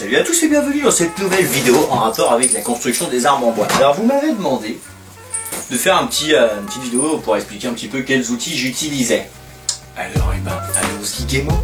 Salut à tous et bienvenue dans cette nouvelle vidéo en rapport avec la construction des armes en bois. Alors vous m'avez demandé de faire une petite vidéo pour expliquer un petit peu quels outils j'utilisais. Alors allons-y gaiement.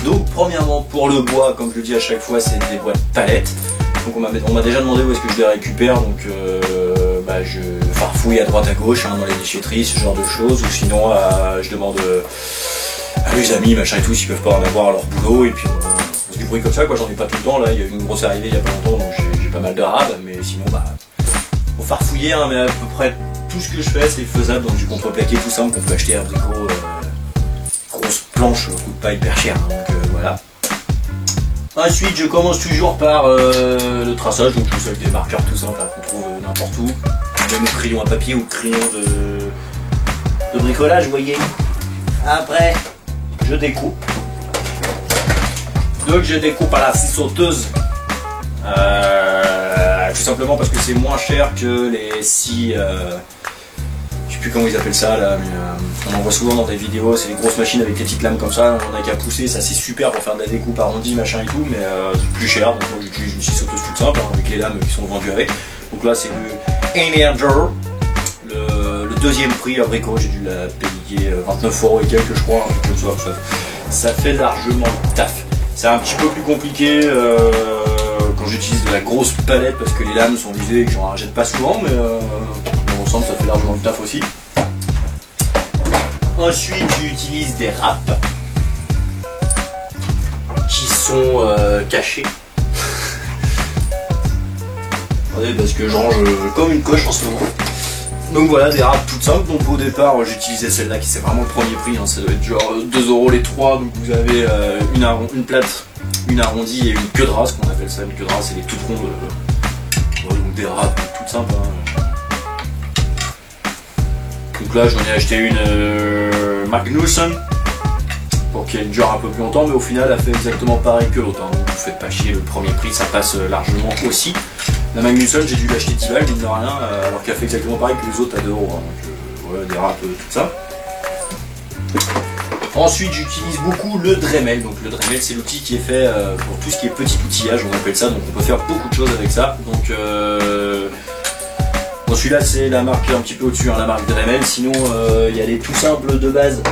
Donc premièrement pour le bois, comme je le dis à chaque fois, c'est des bois de palette. Donc on m'a déjà demandé où est-ce que je les récupère, donc je farfouille à droite à gauche dans les déchetteries, ce genre de choses, ou sinon je demande à mes amis machin et tout s'ils peuvent pas en avoir à leur boulot, et puis on se débrouille comme ça quoi. J'en ai pas tout le temps là, il y a eu une grosse arrivée il y a pas longtemps, donc j'ai pas mal de rab, mais sinon faut farfouiller, mais à peu près tout ce que je fais c'est faisable, donc du contreplaqué tout simple qu'on peut acheter à Brico, grosse planche, coûte pas hyper cher, donc voilà. Ensuite je commence toujours par le traçage, donc je fais ça avec des marqueurs tout simples qu'on trouve n'importe où, même au crayon à papier ou crayon de bricolage, vous voyez. Après je découpe, donc je découpe à la scie sauteuse, tout simplement parce que c'est moins cher que les scies, je sais plus comment ils appellent ça là, mais on en voit souvent dans des vidéos, c'est les grosses machines avec des petites lames comme ça, on n'a qu'à pousser, ça c'est super pour faire de la découpe arrondie machin et tout, mais c'est plus cher, donc moi j'utilise une scie sauteuse toute simple, avec les lames qui sont vendues avec. Donc là c'est le Energizer, le deuxième prix à Brico, j'ai dû la payer 29 € et quelques je crois, un truc comme ça fait largement le taf. C'est un petit peu plus compliqué quand j'utilise de la grosse palette parce que les lames sont usées et que j'en rachète pas souvent, mais dans l'ensemble ça fait largement le taf aussi. Ensuite j'utilise des râpes qui sont cachés. Attendez, parce que je range comme une coche en ce moment. Donc voilà, des râpes toutes simples. Donc au départ j'utilisais celle-là qui c'est vraiment le premier prix, ça doit être genre 2 € les 3. Donc vous avez une plate, une arrondie et une queue de race, qu'on appelle ça. Une queue de race, c'est les toutes rondes, donc des râpes toutes simples. Donc là j'en ai acheté une Magnusson pour qu'elle dure un peu plus longtemps, mais au final elle fait exactement pareil que l'autre. Donc vous faites pas chier, le premier prix ça passe largement aussi. La Magnusson j'ai dû l'acheter 10 balles, mine de rien, alors qu'elle fait exactement pareil que les autres à 2 €. Donc voilà, des râpes, tout ça. Ensuite j'utilise beaucoup le Dremel. Donc le Dremel c'est l'outil qui est fait pour tout ce qui est petit outillage, on appelle ça, donc on peut faire beaucoup de choses avec ça. Donc bon, celui-là c'est la marque un petit peu au-dessus, la marque Dremel. Sinon il y a les tout simples de base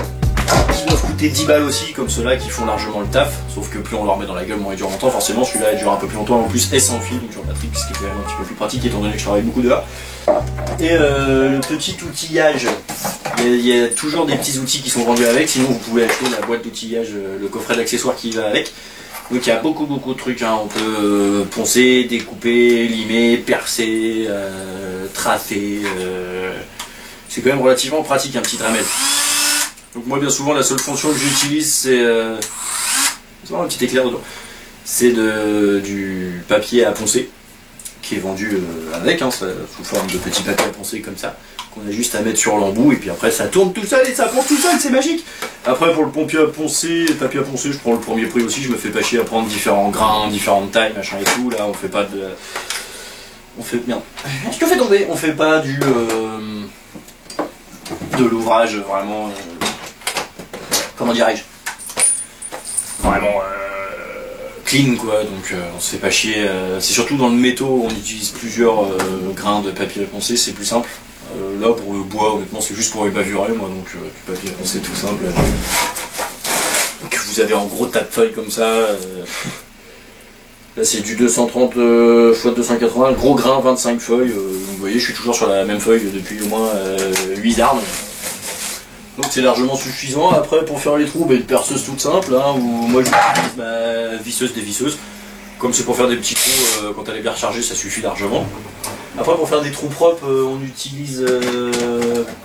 qui doivent coûter 10 balles aussi, comme ceux-là qui font largement le taf, sauf que plus on leur met dans la gueule, moins il dure longtemps. Forcément celui-là il dure un peu plus longtemps, en plus est sans fil, donc sur batterie, ce qui est quand même un petit peu plus pratique étant donné que je travaille beaucoup dehors. Et le petit outillage, il y a toujours des petits outils qui sont vendus avec, sinon vous pouvez acheter la boîte d'outillage, le coffret d'accessoires qui va avec. Donc il y a beaucoup de trucs, on peut poncer, découper, limer, percer, tracer, c'est quand même relativement pratique un petit Dremel. Donc moi bien souvent la seule fonction que j'utilise c'est un petit éclair dedans, c'est du papier à poncer qui est vendu avec, sous forme de petit papier à poncer comme ça, qu'on a juste à mettre sur l'embout et puis après ça tourne tout seul et ça ponce tout seul, c'est magique. Après pour le papier à poncer, je prends le premier prix aussi, je me fais pas chier à prendre différents grains, différentes tailles, machin et tout. Là on fait pas de... Merde, je te fais tomber, on fait pas de l'ouvrage vraiment... comment dirais-je, vraiment clean quoi, donc on se fait pas chier, c'est surtout dans le métaux, on utilise plusieurs grains de papier à poncer, c'est plus simple. Là pour le bois honnêtement c'est juste pour les bavurer moi, donc du papier à poncer tout simple, que vous avez en gros tas de feuilles comme ça, là c'est du 230 x 280, gros grain, 25 feuilles, donc vous voyez je suis toujours sur la même feuille depuis au moins 8 arbres. Donc c'est largement suffisant. Après pour faire les trous, une perceuse toute simple, où moi j'utilise ma visseuse dévisseuse. Comme c'est pour faire des petits trous quand elle est bien rechargée, ça suffit largement. Après pour faire des trous propres, on utilise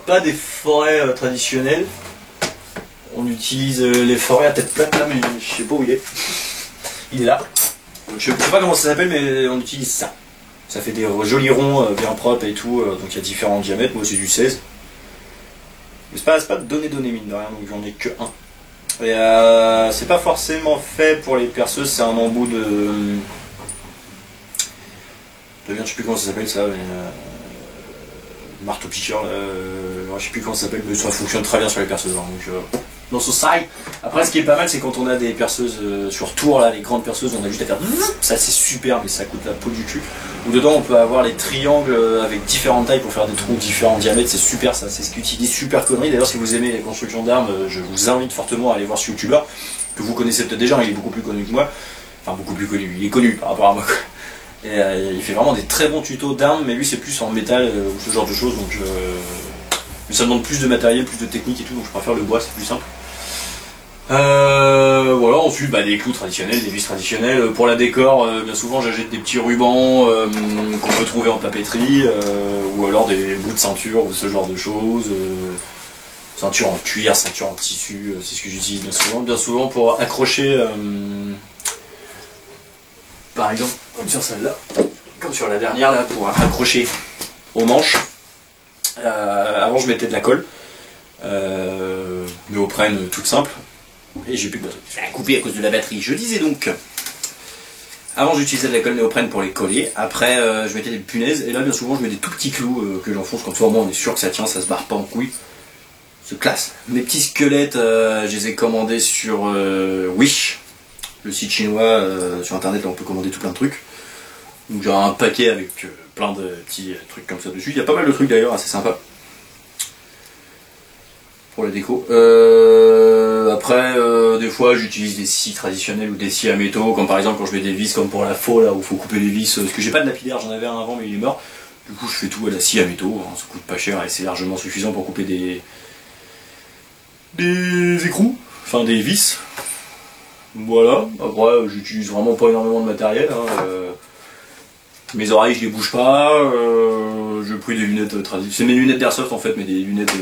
pas des forêts traditionnelles. On utilise les forêts à tête plate là, mais je sais pas où il est. Il est là. Je sais pas comment ça s'appelle, mais on utilise ça. Ça fait des jolis ronds bien propres et tout, donc il y a différents diamètres, moi c'est du 16. Mais c'est pas de donner mine de rien, donc j'en ai que un. Et c'est pas forcément fait pour les perceuses, c'est un embout de... je sais plus comment ça s'appelle ça, mais... marteau piqueur, je sais plus comment ça s'appelle, mais ça fonctionne très bien sur les perceuses. Donc dans ce side. Après, ce qui est pas mal, c'est quand on a des perceuses sur tour, là, les grandes perceuses, on a juste à faire ça, c'est super, mais ça coûte la peau du cul. Ou dedans, on peut avoir les triangles avec différentes tailles pour faire des trous différents diamètres, c'est super, ça, c'est ce qu'utilise Super Conneries. D'ailleurs, si vous aimez les constructions d'armes, je vous invite fortement à aller voir ce youtubeur que vous connaissez peut-être déjà, il est beaucoup plus connu que moi. Enfin, beaucoup plus connu, il est connu par rapport à moi. Et il fait vraiment des très bons tutos d'armes, mais lui, c'est plus en métal ou ce genre de choses, donc mais ça demande plus de matériel, plus de technique et tout, donc je préfère le bois, c'est plus simple. Voilà, ensuite des clous traditionnels, des vis traditionnelles. Pour la décor, bien souvent j'achète des petits rubans qu'on peut trouver en papeterie, ou alors des bouts de ceinture ou ce genre de choses. Ceinture en cuir, ceinture en tissu, c'est ce que j'utilise bien souvent pour accrocher, par exemple, comme sur celle-là, comme sur la dernière là, pour accrocher aux manches. Avant je mettais de la colle, néoprène toute simple. Et j'ai plus de batterie. J'ai coupé à cause de la batterie. Je disais donc. Avant j'utilisais de la colle néoprène pour les coller. Après je mettais des punaises. Et là bien souvent je mets des tout petits clous que j'enfonce comme ça. Au moins on est sûr que ça tient, ça se barre pas en couille. C'est classe. Mes petits squelettes, je les ai commandés sur Wish. Le site chinois. Sur internet là on peut commander tout plein de trucs. Donc j'ai un paquet avec plein de petits trucs comme ça dessus. Il y a pas mal de trucs d'ailleurs assez sympa. Pour la déco. Après, des fois j'utilise des scies traditionnels ou des scies à métaux, comme par exemple quand je mets des vis comme pour la faux là où il faut couper les vis, parce que j'ai pas de lapidaire, j'en avais un avant mais il est mort. Du coup je fais tout à la scie à métaux, hein, ça coûte pas cher et c'est largement suffisant pour couper des écrous, enfin des vis. Voilà, après j'utilise vraiment pas énormément de matériel. Hein, mes oreilles je les bouge pas, je pris des lunettes traditionnelles, c'est mes lunettes d'airsoft en fait, mais des lunettes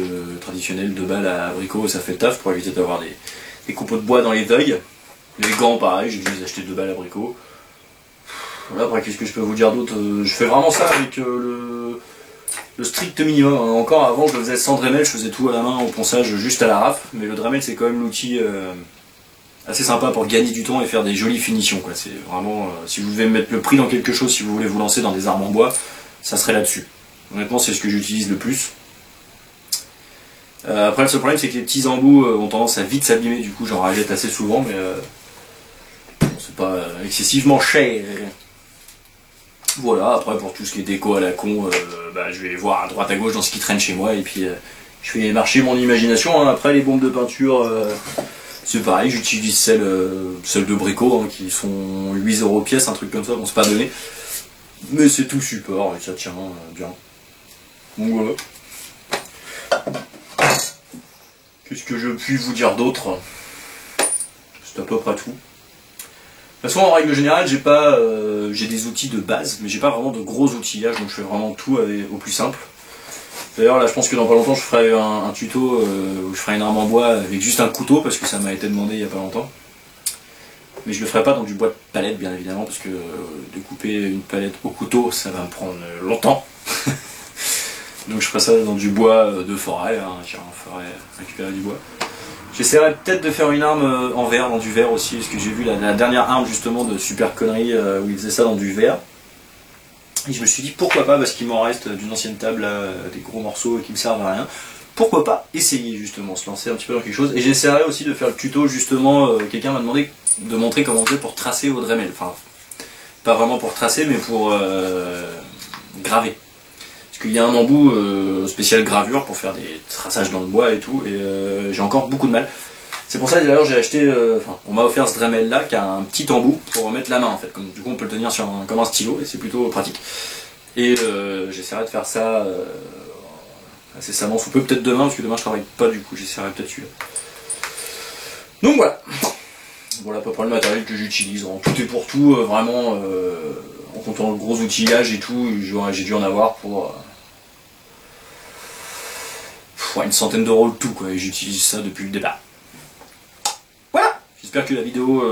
traditionnelles de balles à abricot, ça fait le taf pour éviter d'avoir des copeaux de bois dans les œils. Les gants pareil, j'ai dû les acheter 2 balles à abricot. Voilà, après qu'est-ce que je peux vous dire d'autre, je fais vraiment ça avec le strict minimum. Encore avant je le faisais sans Dremel, je faisais tout à la main au ponçage juste à la rafle, mais le Dremel c'est quand même l'outil assez sympa pour gagner du temps et faire des jolies finitions, quoi. C'est vraiment, si vous devez mettre le prix dans quelque chose, si vous voulez vous lancer dans des armes en bois, ça serait là-dessus. Honnêtement, c'est ce que j'utilise le plus. Après, le seul problème, c'est que les petits embouts ont tendance à vite s'abîmer, du coup, j'en rachète assez souvent, mais bon, c'est pas excessivement cher. Voilà, après, pour tout ce qui est déco à la con, je vais voir à droite à gauche dans ce qui traîne chez moi, et puis je fais marcher mon imagination. Hein. Après, les bombes de peinture... c'est pareil, j'utilise celles de Brico, hein, qui sont 8 € pièce, un truc comme ça, bon c'est pas donné. Mais c'est tout support et ça tient bien. Donc voilà. Qu'est-ce que je puis vous dire d'autre? C'est à peu près tout. De toute façon, en règle générale, j'ai des outils de base, mais j'ai pas vraiment de gros outillages, donc je fais vraiment tout au plus simple. D'ailleurs là je pense que dans pas longtemps je ferai un tuto où je ferai une arme en bois avec juste un couteau parce que ça m'a été demandé il y a pas longtemps. Mais je le ferai pas dans du bois de palette bien évidemment parce que découper une palette au couteau ça va me prendre longtemps. Donc je ferai ça dans du bois de forêt, hein, j'irai en forêt récupérer du bois. J'essaierai peut-être de faire une arme en verre, dans du verre aussi, parce que j'ai vu la dernière arme justement de Super Conneries où il faisait ça dans du verre. Et je me suis dit pourquoi pas, parce qu'il m'en reste d'une ancienne table des gros morceaux qui me servent à rien. Pourquoi pas essayer justement, se lancer un petit peu dans quelque chose. Et j'essaierai aussi de faire le tuto justement, quelqu'un m'a demandé de montrer comment on faisait pour tracer au Dremel. Enfin, pas vraiment pour tracer, mais pour graver. Parce qu'il y a un embout spécial gravure pour faire des traçages dans le bois et tout, et j'ai encore beaucoup de mal. C'est pour ça d'ailleurs j'ai acheté, on m'a offert ce Dremel là qui a un petit embout pour remettre la main en fait, du coup on peut le tenir comme un stylo et c'est plutôt pratique. Et j'essaierai de faire ça incessamment sous peu, peut-être demain parce que demain je travaille pas, du coup j'essaierai peut-être celui-là. Donc voilà, voilà à peu près le matériel que j'utilise, en tout et pour tout, vraiment en comptant le gros outillage et tout, j'ai dû en avoir pour une centaine d'euros le tout quoi, et j'utilise ça depuis le départ. J'espère que la vidéo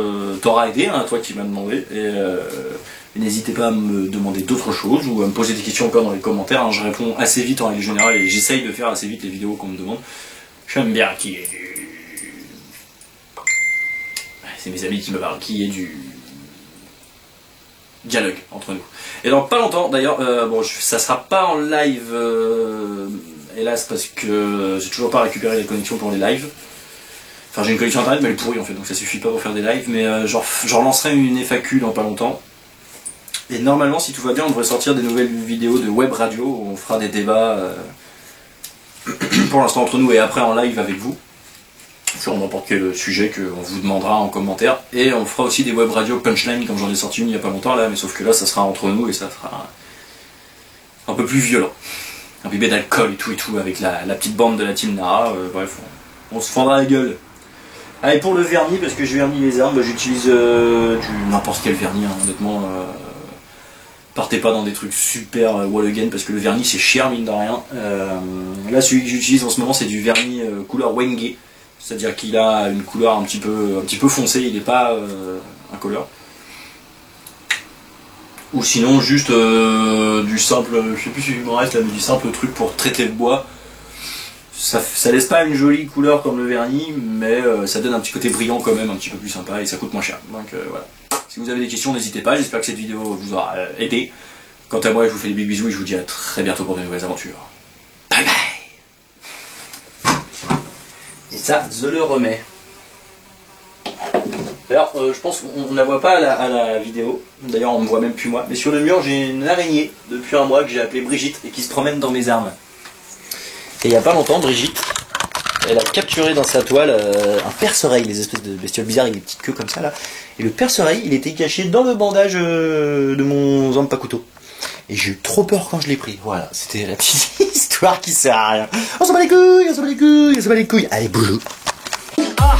t'aura aidé, hein, toi qui m'as demandé, et n'hésitez pas à me demander d'autres choses ou à me poser des questions encore dans les commentaires, hein, je réponds assez vite en règle générale et j'essaye de faire assez vite les vidéos qu'on me demande. J'aime bien qu'il y ait du... C'est mes amis qui me parlent, qu'il y ait du dialogue entre nous. Et dans pas longtemps d'ailleurs, bon ça sera pas en live, hélas parce que j'ai toujours pas récupéré les connexions pour les lives. Enfin j'ai une connexion internet mais elle est pourrie en fait, donc ça suffit pas pour faire des lives, mais genre j'en lancerai une FAQ dans pas longtemps. Et normalement si tout va bien on devrait sortir des nouvelles vidéos de web radio où on fera des débats pour l'instant entre nous et après en live avec vous. Sur n'importe quel sujet qu'on vous demandera en commentaire. Et on fera aussi des web radio punchline comme j'en ai sorti une il y a pas longtemps là, mais sauf que là ça sera entre nous et ça sera un peu plus violent. Un bébé d'alcool et tout avec la petite bande de la team Nara, bref, on se fendra la gueule. Allez pour le vernis, parce que je vernis les armes, bah, j'utilise n'importe quel vernis, hein, honnêtement. Partez pas dans des trucs super wall again parce que le vernis c'est cher mine de rien. Là celui que j'utilise en ce moment c'est du vernis couleur Wenge. C'est-à-dire qu'il a une couleur un petit peu foncée, il n'est pas incolore. Ou sinon juste du simple, je sais plus si il me reste là, mais du simple truc pour traiter le bois. Ça laisse pas une jolie couleur comme le vernis, mais ça donne un petit côté brillant quand même, un petit peu plus sympa et ça coûte moins cher. Donc voilà. Si vous avez des questions, n'hésitez pas, j'espère que cette vidéo vous aura aidé. Quant à moi, je vous fais des big bisous et je vous dis à très bientôt pour de nouvelles aventures. Bye bye. Et ça, je le remets. Alors, je pense qu'on ne la voit pas à la vidéo, d'ailleurs on ne me voit même plus moi, mais sur le mur j'ai une araignée depuis un mois que j'ai appelée Brigitte et qui se promène dans mes armes. Et il n'y a pas longtemps, Brigitte, elle a capturé dans sa toile un perce-oreille, les espèces de bestioles bizarres avec des petites queues comme ça là. Et le perce-oreille, il était caché dans le bandage de mon zampa couteau. Et j'ai eu trop peur quand je l'ai pris. Voilà, c'était la petite histoire qui sert à rien. On s'en bat les couilles, on s'en bat les couilles, on s'en bat les couilles. Allez, boulot. Ah.